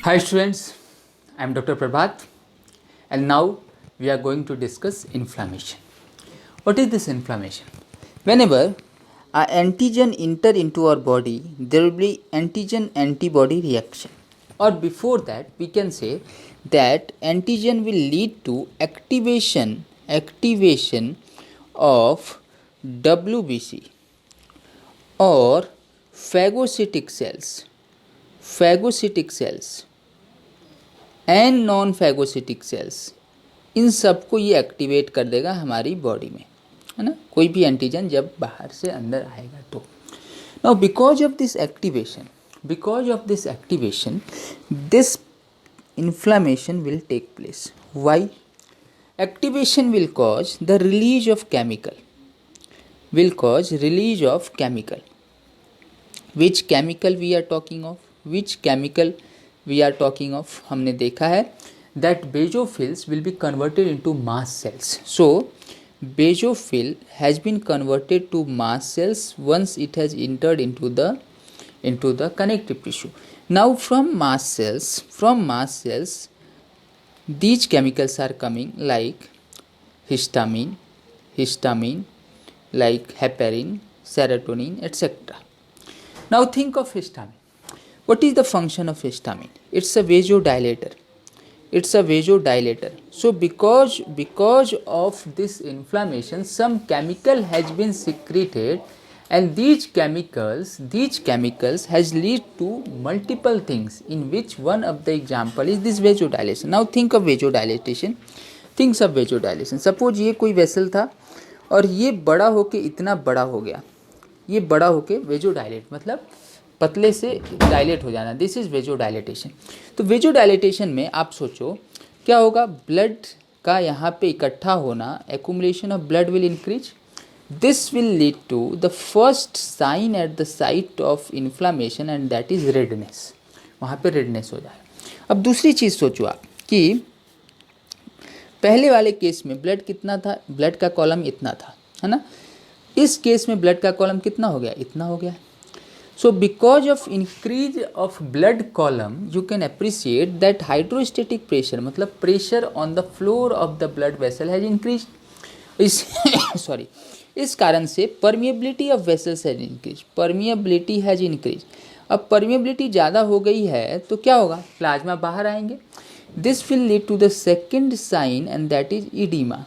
Hi students, I am Dr. Prabhat and now we are going to discuss inflammation. What is this inflammation? Whenever an antigen enter into our body, there will be antigen antibody reaction. Or before that, we can say That antigen will lead to activation of WBC or phagocytic cells and non phagocytic cells. इन सबको ये activate कर देगा हमारी body में, है ना, कोई भी एंटीजन जब बाहर से अंदर आएगा तो. Now because of this activation this inflammation will take place. Why? Activation will cause the release of chemical. Which chemical we are talking of? हमने देखा है that basophils will be converted into mast cells. So basophil has been converted to mast cells once it has entered into the connective tissue. Now from mast cells these chemicals are coming like histamine, like heparin, serotonin, etc. Now think of histamine. What is the function of histamine? It's a vasodilator. So because of this inflammation, some chemical has been secreted, and these chemicals has lead to multiple things, in which one of the example is this vasodilation. Now think of vasodilation. Suppose ये कोई vessel था और ये बड़ा होके इतना बड़ा हो गया, ये बड़ा होके वेजोडाइलेट मतलब पतले से डायलेट हो जाना, दिस इज वेजोडाइलेटेशन. तो वेजोडाइलेटेशन में आप सोचो क्या होगा, ब्लड का यहाँ पे इकट्ठा होना, accumulation of blood will increase. This will lead to the first sign at the site of inflammation and that is redness. वहाँ पे रेडनेस हो जाए. अब दूसरी चीज़ सोचो आप कि पहले वाले केस में ब्लड कितना था, ब्लड का कॉलम इतना था, है ना. इस केस में ब्लड का कॉलम कितना हो गया, इतना हो गया. So because of increase of blood column, you can appreciate that hydrostatic pressure मतलब pressure on the floor of the blood vessel has increased. इस कारण से permeability of vessels has increase. अब परमिएबिलिटी ज़्यादा हो गई है तो क्या होगा, प्लाज्मा बाहर आएंगे. This will lead to the second sign and that is oedema.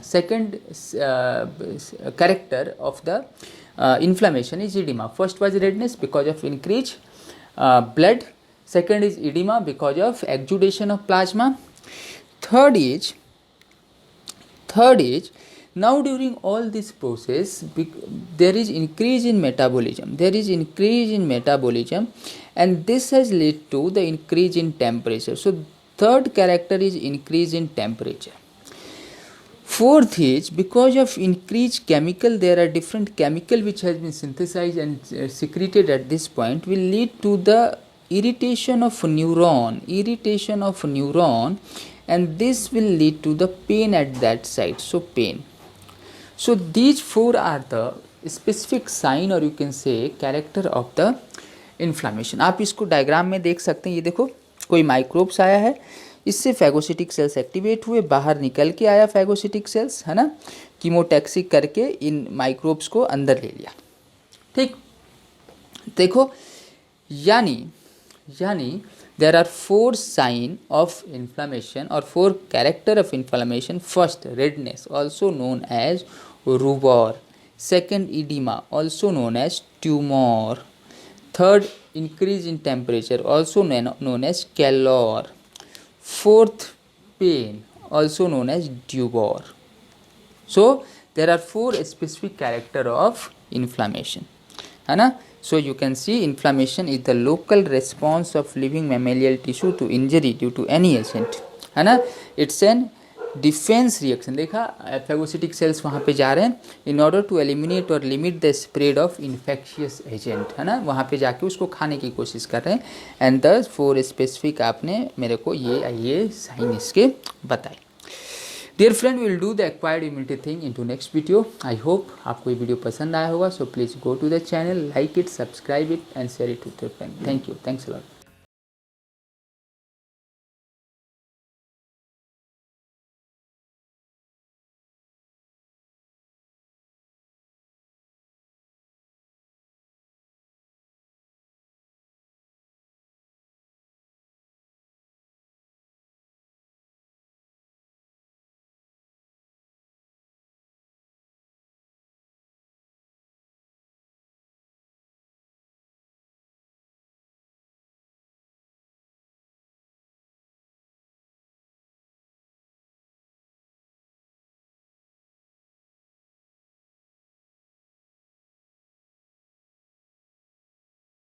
Second character of the inflammation is edema. First was redness because of increased blood. Second is edema because of exudation of plasma. Third is now during all this process there is increase in metabolism and this has led to the increase in temperature. So third character is increase in temperature. Fourth is because of increased chemical, there are different chemical which has been synthesized and secreted at this point will lead to the irritation of neuron and this will lead to the pain at that site. So pain. So these four are the specific sign or you can say character of the inflammation. आप इसको diagram में देख सकते हैं. ये देखो कोई microbes आया है, इससे फैगोसिटिक सेल्स एक्टिवेट हुए, बाहर निकल के आया फैगोसिटिक सेल्स, है ना, कीमोटैक्सिक करके इन माइक्रोब्स को अंदर ले लिया. ठीक, देखो यानी there are four sign of inflammation or four character of inflammation. First, redness also known as rubor. Second, edema also known as tumor. Third, increase in temperature also known as calor. Fourth, pain also known as dubor. So there are four specific character of inflammation, है ना. So you can see inflammation is the local response of living mammalian tissue to injury due to any agent, है ना. It's an defense reaction. देखा phagocytic cells वहाँ पे जा रहे हैं in order to eliminate or limit the spread of infectious agent, है ना, वहाँ पे जाके उसको खाने की कोशिश कर रहे हैं. And the four specific आपने मेरे को ये साइन इसके बताए. Dear friend, will do the acquired immunity thing in to next video. I hope आपको ये वीडियो पसंद आया होगा. So please go to the channel, like it, subscribe it and share it with your friend. Thank you. Thanks a lot.